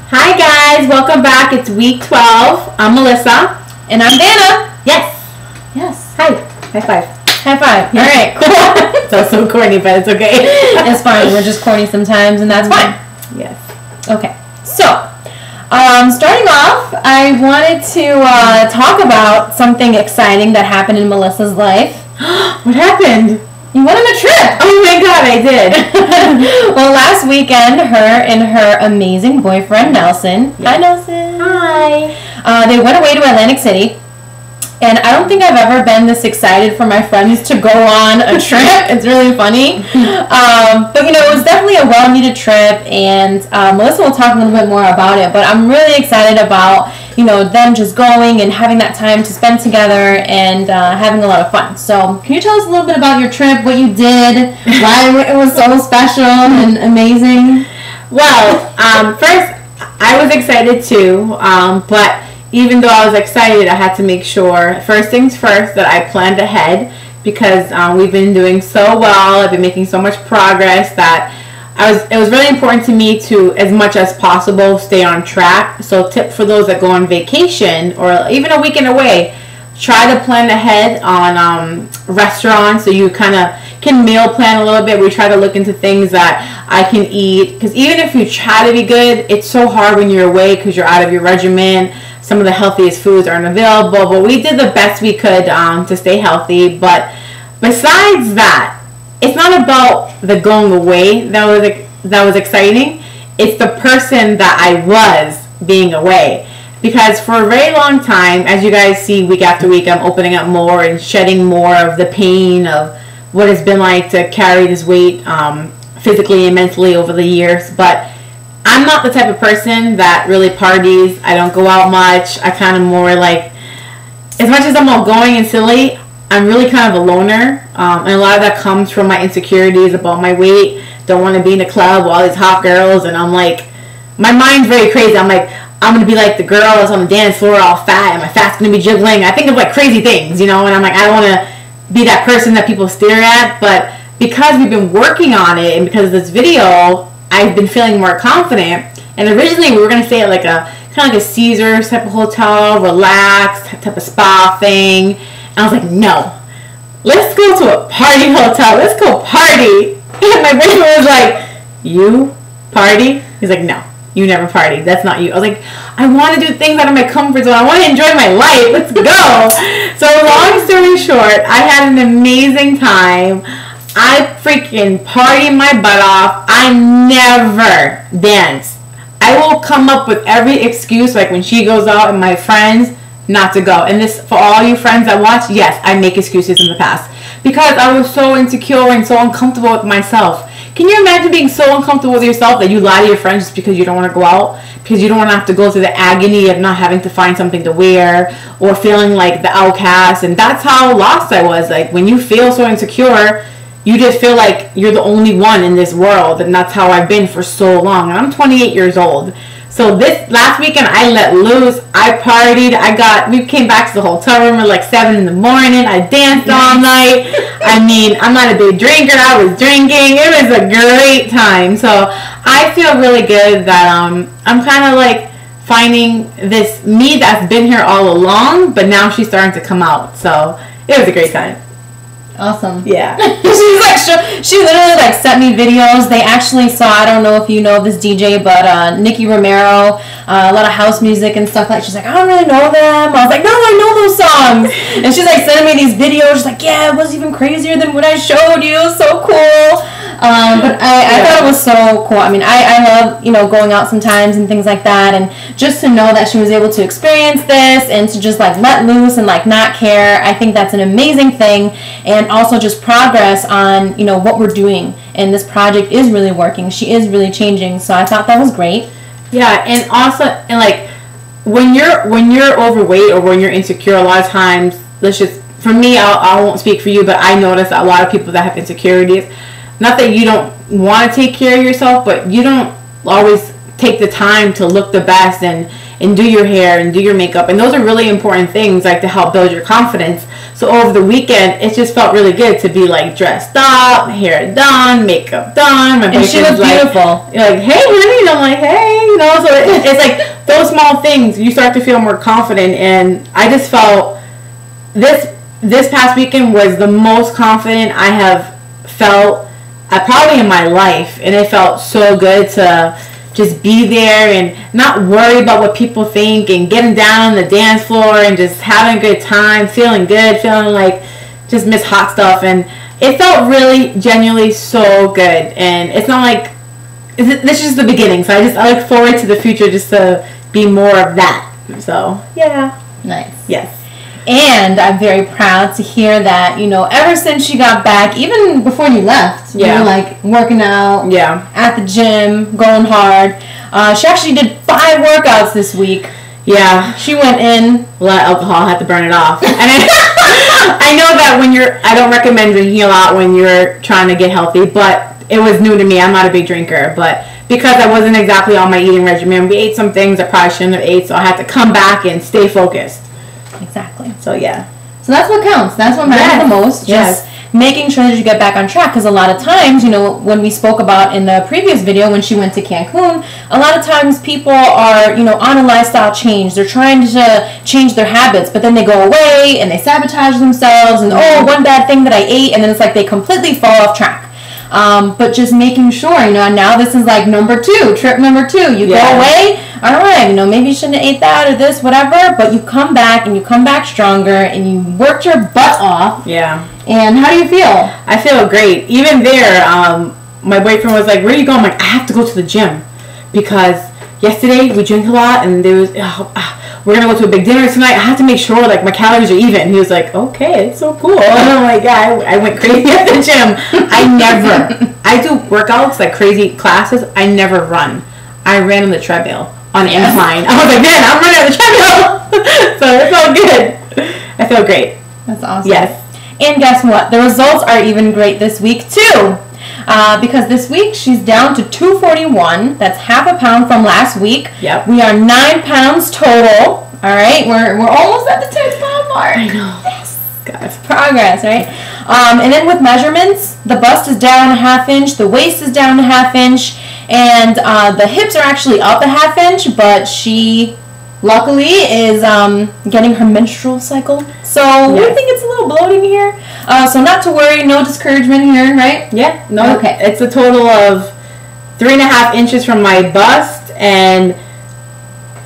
Hi guys, welcome back. It's week 12. I'm Melissa. And I'm Dana. Yes. Yes. Hi. High five. High five. All right, cool. That's so corny, but it's okay. It's fine. We're just corny sometimes, and that's fine. Yes. Okay. So, starting off, I wanted to talk about something exciting that happened in Melissa's life. What happened? You went on a trip. Oh my god, I did. Well, last weekend, her and her amazing boyfriend, Nelson. Yeah. Hi, Nelson. Hi. They went away to Atlantic City. And I don't think I've ever been this excited for my friends to go on a trip. It's really funny. But, you know, it was definitely a well-needed trip. And Melissa will talk a little bit more about it. But I'm really excited about, you know, them just going and having that time to spend together and having a lot of fun. So can you tell us a little bit about your trip, what you did, why it was so special and amazing? Well, first, I was excited too. But even though I was excited, I had to make sure, first things first, that I planned ahead because we've been doing so well. I've been making so much progress that it was really important to me to, as much as possible, stay on track. So tip for those that go on vacation or even a weekend away, try to plan ahead on restaurants so you kind of can meal plan a little bit. We try to look into things that I can eat because even if you try to be good, it's so hard when you're away because you're out of your regimen. Some of the healthiest foods aren't available, but we did the best we could to stay healthy. But besides that, it's not about the going away that was exciting. It's the person that I was being away. Because for a very long time, as you guys see week after week, I'm opening up more and shedding more of the pain of what it's been like to carry this weight physically and mentally over the years. But I'm not the type of person that really parties. I don't go out much. I kind of more like, as much as I'm outgoing and silly, I'm really kind of a loner. And a lot of that comes from my insecurities about my weight. Don't want to be in a club with all these hot girls. And I'm like, my mind's very crazy. I'm like, I'm going to be like the girls on the dance floor all fat. And my fat's going to be jiggling. I think of like crazy things, you know. And I'm like, I don't want to be that person that people stare at. But because we've been working on it and because of this video, I've been feeling more confident. And originally we were going to stay at like a kind of like a Caesars type of hotel, relaxed type of spa thing. And I was like, no, let's go to a party hotel. Let's go party. And my boyfriend was like, you party? He's like, no, you never party. That's not you. I was like, I want to do things out of my comfort zone. I want to enjoy my life. Let's go. So long story short, I had an amazing time. I freaking partied my butt off. I never dance. I will come up with every excuse, like when she goes out and my friends, not to go. And this, for all you friends that watch, yes, I make excuses in the past. Because I was so insecure and so uncomfortable with myself. Can you imagine being so uncomfortable with yourself that you lie to your friends just because you don't want to go out? Because you don't want to have to go through the agony of not having to find something to wear or feeling like the outcast. And that's how lost I was. Like when you feel so insecure, you just feel like you're the only one in this world, and that's how I've been for so long. And I'm 28 years old. So this last weekend, I let loose. I partied. We came back to the hotel room at like 7 in the morning. I danced all night. I mean, I'm not a big drinker. I was drinking. It was a great time. So I feel really good that I'm kind of like finding this me that's been here all along, but now she's starting to come out. So it was a great time. Awesome. Yeah. She's like, she literally like sent me videos. They actually saw, I don't know if you know this DJ, but Nicky Romero, a lot of house music and stuff like. She's like, I don't really know them. I was like, no, I know those songs. And she's like sending me these videos. She's like, yeah, it was even crazier than what I showed you. It was so cool. But I thought it was so cool. I mean, I love, you know, going out sometimes and things like that. And just to know that she was able to experience this and to just like let loose and like not care, I think that's an amazing thing. And also just progress on, you know, what we're doing. And this project is really working. She is really changing. So I thought that was great. Yeah, and also, and like when you're overweight or when you're insecure, a lot of times, for me, I won't speak for you, but I notice a lot of people that have insecurities. Not that you don't want to take care of yourself, but you don't always take the time to look the best and and do your hair and do your makeup. And those are really important things, like, to help build your confidence. So over the weekend, it just felt really good to be like dressed up, hair done, makeup done. My and she looked beautiful. You're like, hey, honey. And I'm like, hey, you know. So it's like those small things. You start to feel more confident, and I just felt this past weekend was the most confident I have felt probably in my life, and it felt so good to just be there and not worry about what people think, and getting down on the dance floor and just having a good time, feeling good, feeling like just Miss Hot Stuff. And it felt really genuinely so good. And it's not like, this is just the beginning, so I look forward to the future, just to be more of that. So yeah. Nice. Yes. And I'm very proud to hear that, you know, ever since you got back, even before you left, you were like working out, at the gym, going hard. She actually did 5 workouts this week. Yeah. She went in. A lot of alcohol, had to burn it off. And I know that I don't recommend drinking a lot when you're trying to get healthy, but it was new to me. I'm not a big drinker, but because I wasn't exactly on my eating regimen, we ate some things I probably shouldn't have ate, so I had to come back and stay focused. Exactly. So yeah. So that's what counts. That's what matters the most. Just making sure that you get back on track. Because a lot of times, you know, when we spoke about in the previous video when she went to Cancun, a lot of times people are, you know, on a lifestyle change. They're trying to change their habits, but then they go away and they sabotage themselves. And one bad thing that I ate, and then it's like they completely fall off track. But just making sure, you know, now this is like trip number 2. You go away, all right, you know, maybe you shouldn't have ate that or this, whatever, but you come back, and you come back stronger, and you worked your butt off. Yeah. And how do you feel? I feel great. Even there, my boyfriend was like, where are you going? I'm like, I have to go to the gym, because yesterday we drank a lot, and there was, we're going to go to a big dinner tonight. I have to make sure, like, my calories are even. He was like, okay, it's so cool. And I'm like, yeah, I went crazy at the gym. I do workouts, like crazy classes. I never run. I ran on the treadmill on incline. I was like, man, I'm running on the treadmill. So it felt good. I feel great. That's awesome. Yes. And guess what? The results are even great this week, too. Because this week she's down to 241. That's half a pound from last week. Yep. We are 9 pounds total. All right, we're almost at the 10-pound mark. I know. Yes. God. It's progress, right? And then with measurements, the bust is down 1/2 inch, the waist is down 1/2 inch, and the hips are actually up 1/2 inch. But she luckily is getting her menstrual cycle, so we think it's a little bloating here. So not to worry, no discouragement here, right? Yeah, no. Okay. It's a total of 3.5 inches from my bust and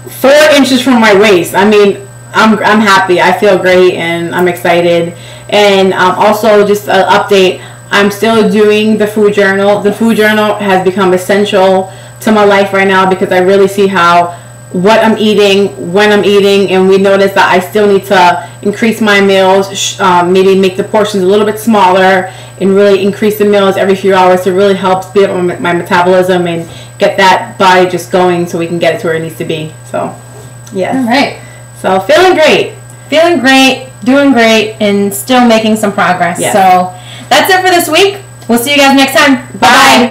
4 inches from my waist. I mean, I'm happy. I feel great, and I'm excited. And also, just an update, I'm still doing the food journal. The food journal has become essential to my life right now, because I really see what I'm eating, when I'm eating, and we notice that I still need to increase my meals, maybe make the portions a little bit smaller, and really increase the meals every few hours to really help speed up my metabolism and get that body just going, so we can get it to where it needs to be. So, yes. All right. So, feeling great. Feeling great, doing great, and still making some progress. Yes. So, that's it for this week. We'll see you guys next time. Bye.